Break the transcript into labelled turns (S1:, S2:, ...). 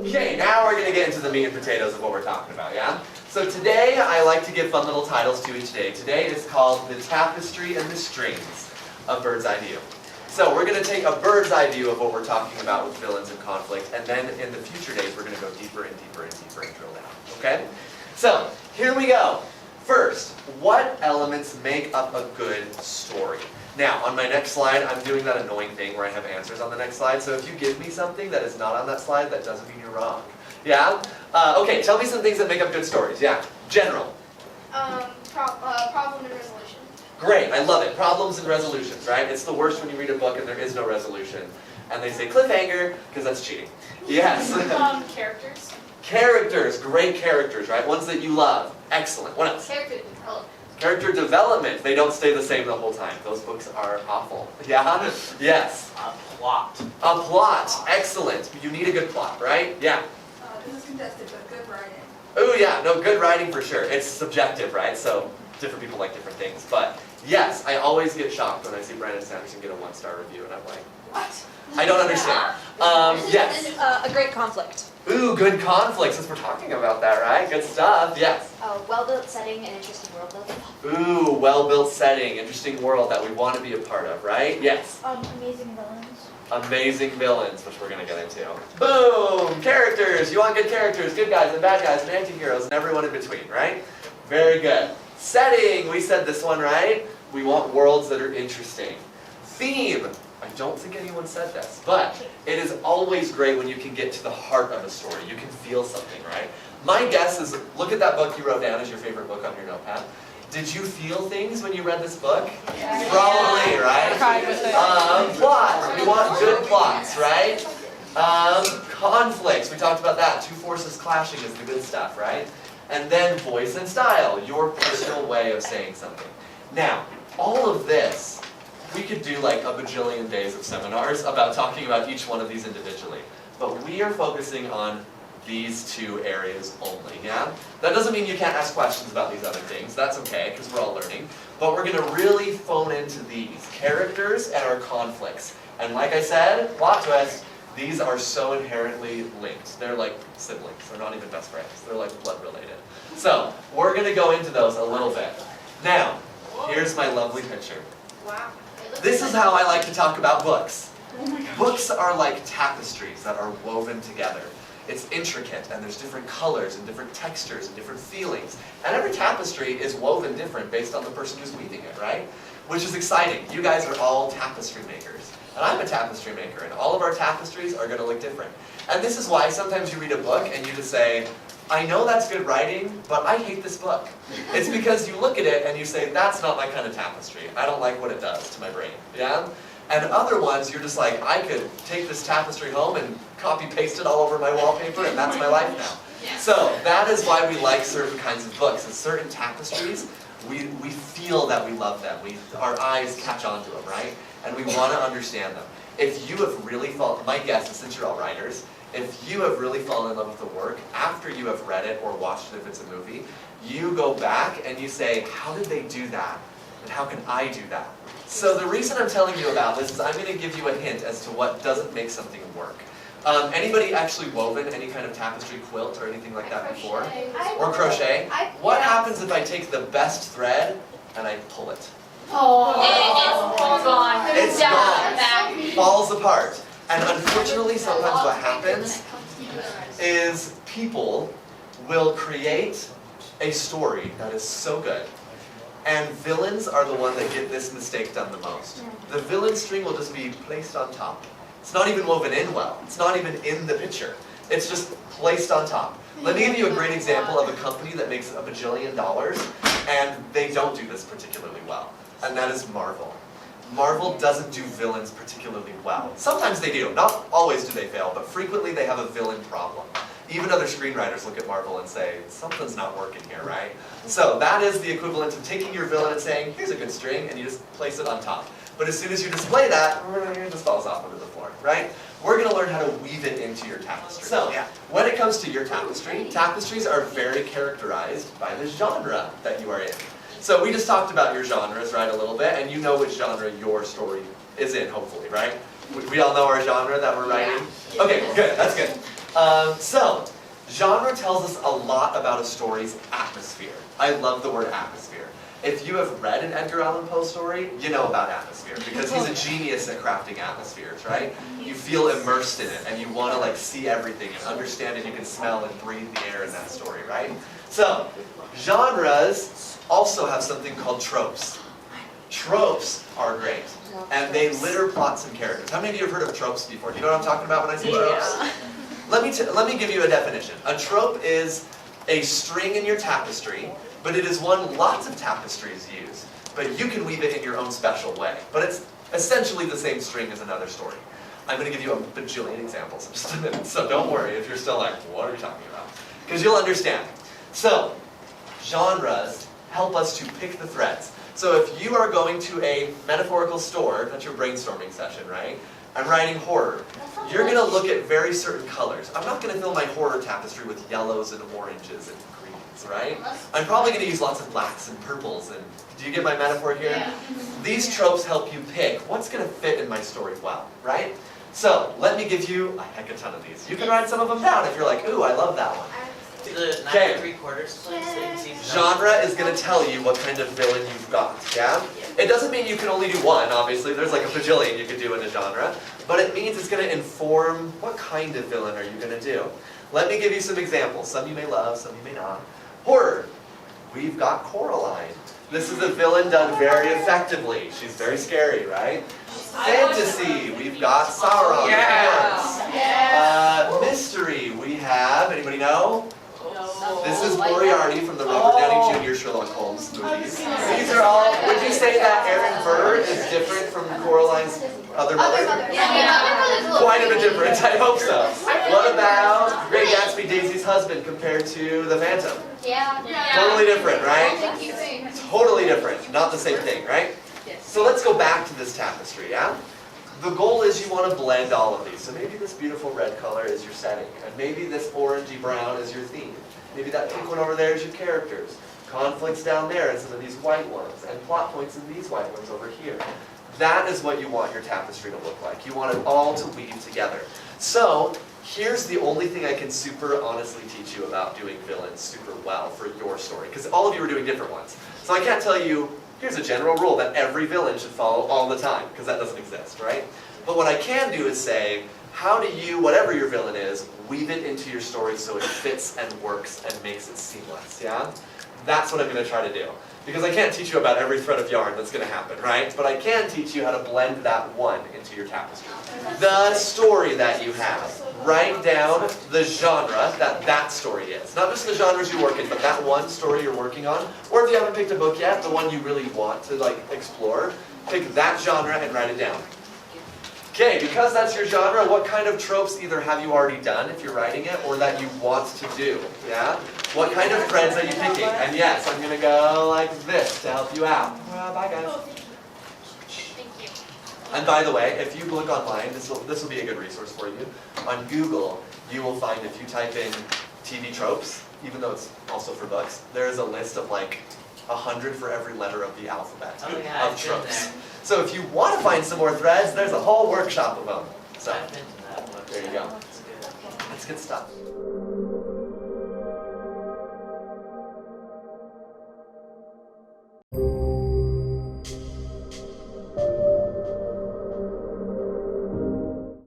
S1: Okay, now we're going to get into the meat and potatoes of what we're talking about, yeah? So today, I like to give fun little titles to each day. Today is called The Tapestry and the Strings of Bird's Eye View. So we're going to take a bird's eye view of what we're talking about with villains and conflict, and then in the future days, we're going to go deeper and deeper and deeper and drill down, okay? So, here we go. First, what elements make up a good story? Now, on my next slide, I'm doing that annoying thing where I have answers on the next slide, so if you give me something that is not on that slide, that doesn't mean you're wrong. Yeah? Okay, tell me some things that make up good stories. Yeah, general.
S2: Problem and resolution.
S1: Great, I love it. Problems and resolutions, right? It's the worst when you read a book and there is no resolution. And they say cliffhanger, because that's cheating. Yes.
S2: Characters.
S1: Characters, great characters, right? Ones that you love. Excellent. What else?
S2: Character development.
S1: Character development. They don't stay the same the whole time. Those books are awful. Yeah? Yes.
S3: A plot.
S1: A plot. Excellent. You need a good plot, right? Yeah.
S2: This is contested, but good writing.
S1: Oh yeah, no, good writing for sure. It's subjective, right? So different people like different things. But yes, I always get shocked when I see Brandon Sanderson get a 1-star review, and I'm like,
S2: What?
S1: I don't understand. Yes.
S4: A great conflict.
S1: Ooh, good conflict, since we're talking about that, right? Good stuff, yes.
S4: Well-built setting and interesting world building.
S1: Ooh, well-built setting, interesting world that we want to be a part of, right? Yes.
S4: Amazing villains.
S1: Amazing villains, which we're going to get into. Boom! Characters! You want good characters, good guys and bad guys and anti-heroes and everyone in between, right? Very good. Setting! We said this one, right? We want worlds that are interesting. Theme! I don't think anyone said this, but it is always great when you can get to the heart of a story. You can feel something, right? My guess is, look at that book you wrote down as your favorite book on your notepad. Did you feel things when you read this book?
S2: Yeah.
S1: Probably, right?
S4: I cried with it.
S1: Plot. We want good plots, right? Conflicts. We talked about that. Two forces clashing is the good stuff, right? And then voice and style, your personal way of saying something. Now, all of this, we could do like a bajillion days of seminars about talking about each one of these individually. But we are focusing on these two areas only, yeah? That doesn't mean you can't ask questions about these other things. That's okay, because we're all learning. But we're going to really phone into these characters and our conflicts. And like I said, plot twist, these are so inherently linked. They're like siblings. They're not even best friends. They're like blood related. So, we're going to go into those a little bit. Now, here's my lovely picture.
S2: Wow.
S1: This is how I like to talk about books. Books are like tapestries that are woven together. It's intricate, and there's different colors and different textures and different feelings. And every tapestry is woven different based on the person who's weaving it, right? Which is exciting. You guys are all tapestry makers. And I'm a tapestry maker, and all of our tapestries are going to look different. And this is why sometimes you read a book and you just say, I know that's good writing, but I hate this book. It's because you look at it and you say, that's not my kind of tapestry. I don't like what it does to my brain, yeah? And other ones, you're just like, I could take this tapestry home and copy-paste it all over my wallpaper, and that's my life now. So that is why we like certain kinds of books. And certain tapestries, we feel that we love them. Our eyes catch on to them, right? And we want to understand them. If you have really fallen, my guess is since you're all writers, if you have really fallen in love with the work, after you have read it or watched it if it's a movie, you go back and you say, how did they do that? And how can I do that? So the reason I'm telling you about this is I'm going to give you a hint as to what doesn't make something work. Anybody actually woven any kind of tapestry quilt or anything like that before? Or crochet? What happens if I take the best thread and I pull it?
S2: It's gone.
S1: It's gone. Falls apart. And unfortunately, sometimes what happens is people will create a story that is so good. And villains are the one that get this mistake done the most. The villain string will just be placed on top. It's not even woven in well. It's not even in the picture. It's just placed on top. Let me give you a great example of a company that makes $1 bajillion, and they don't do this particularly well. And that is Marvel. Marvel doesn't do villains particularly well. Sometimes they do. Not always do they fail, but frequently they have a villain problem. Even other screenwriters look at Marvel and say, something's not working here, right? So that is the equivalent of taking your villain and saying, here's a good string, and you just place it on top. But as soon as you display that, it just falls off onto the floor, right? We're going to learn how to weave it into your tapestry. So, when it comes to your tapestry, tapestries are very characterized by the genre that you are in. So we just talked about your genres, right, a little bit, and you know which genre your story is in, hopefully, right? We all know our genre that we're writing? Okay, good, that's good. So, genre tells us a lot about a story's atmosphere. I love the word atmosphere. If you have read an Edgar Allan Poe story, you know about atmosphere because he's a genius at crafting atmospheres, right? You feel immersed in it and you want to like see everything and understand it. You can smell and breathe the air in that story, right? So, genres also have something called tropes. Tropes are great, and they litter plots and characters. How many of you have heard of tropes before? Do you know what I'm talking about when I say tropes? Let me give you a definition. A trope is a string in your tapestry, but it is one lots of tapestries use. But you can weave it in your own special way. But it's essentially the same string as another story. I'm going to give you a bajillion examples in just a minute, so don't worry if you're still like, what are you talking about? Because you'll understand. So, genres help us to pick the threads. So if you are going to a metaphorical store, that's your brainstorming session, right? I'm writing horror. You're going to look at very certain colors. I'm not going to fill my horror tapestry with yellows and oranges and greens, right? I'm probably going to use lots of blacks and purples. And do you get my metaphor here?
S2: Yeah.
S1: These tropes help you pick what's going to fit in my story well, right? So let me give you a heck of a ton of these. You can write some of them down if you're like, ooh, I love that one.
S3: The 9
S1: Okay.
S3: 3/4 place that you see.
S1: Genre is going to tell you what kind of villain you've got, yeah? It doesn't mean you can only do one, obviously. There's like a bajillion you could do in a genre. But it means it's going to inform what kind of villain are you going to do. Let me give you some examples. Some you may love, some you may not. Horror. We've got Coraline. This is a villain done very effectively. She's very scary, right? Fantasy. We've got Sauron.
S3: Yeah.
S1: of course. Mystery. We have, anybody know? This is Moriarty from the Robert Downey Jr. Sherlock Holmes movies. These are all, would you say that Aaron Burr is different from Coraline's other mother? Quite a bit different, I hope so. What about Great Gatsby, Daisy's husband compared to the Phantom? Totally different, right? Totally different, not the same thing, right? So let's go back to this tapestry, yeah? The goal is you want to blend all of these. So maybe this beautiful red color is your setting, and maybe this orangey brown is your theme. Maybe that pink one over there is your characters. Conflicts down there and some of these white ones, and plot points in these white ones over here. That is what you want your tapestry to look like. You want it all to weave together. So, here's the only thing I can super honestly teach you about doing villains super well for your story, because all of you are doing different ones. So I can't tell you, here's a general rule that every villain should follow all the time, because that doesn't exist, right? But what I can do is say, how do you, whatever your villain is, weave it into your story so it fits and works and makes it seamless, yeah? That's what I'm going to try to do. Because I can't teach you about every thread of yarn that's going to happen, right? But I can teach you how to blend that one into your tapestry. The story that you have. Write down the genre that story is. Not just the genres you work in, but that one story you're working on. Or if you haven't picked a book yet, the one you really want to explore, pick that genre and write it down. Okay, because that's your genre, what kind of tropes either have you already done if you're writing it, or that you want to do, yeah? What kind of threads are you picking? And yes, I'm going to go like this to help you out. Bye guys.
S2: Thank you.
S1: And by the way, if you look online, this will be a good resource for you. On Google, you will find if you type in TV tropes, even though it's also for books, there is a list of like 100 for every letter of the alphabet
S3: Oh, yeah,
S1: of
S3: I've been
S1: tropes.
S3: there.
S1: So if you want to find some more threads, there's a whole workshop of them. So
S3: I've been to that one.
S1: there you go.
S3: That's good.
S1: That's good stuff.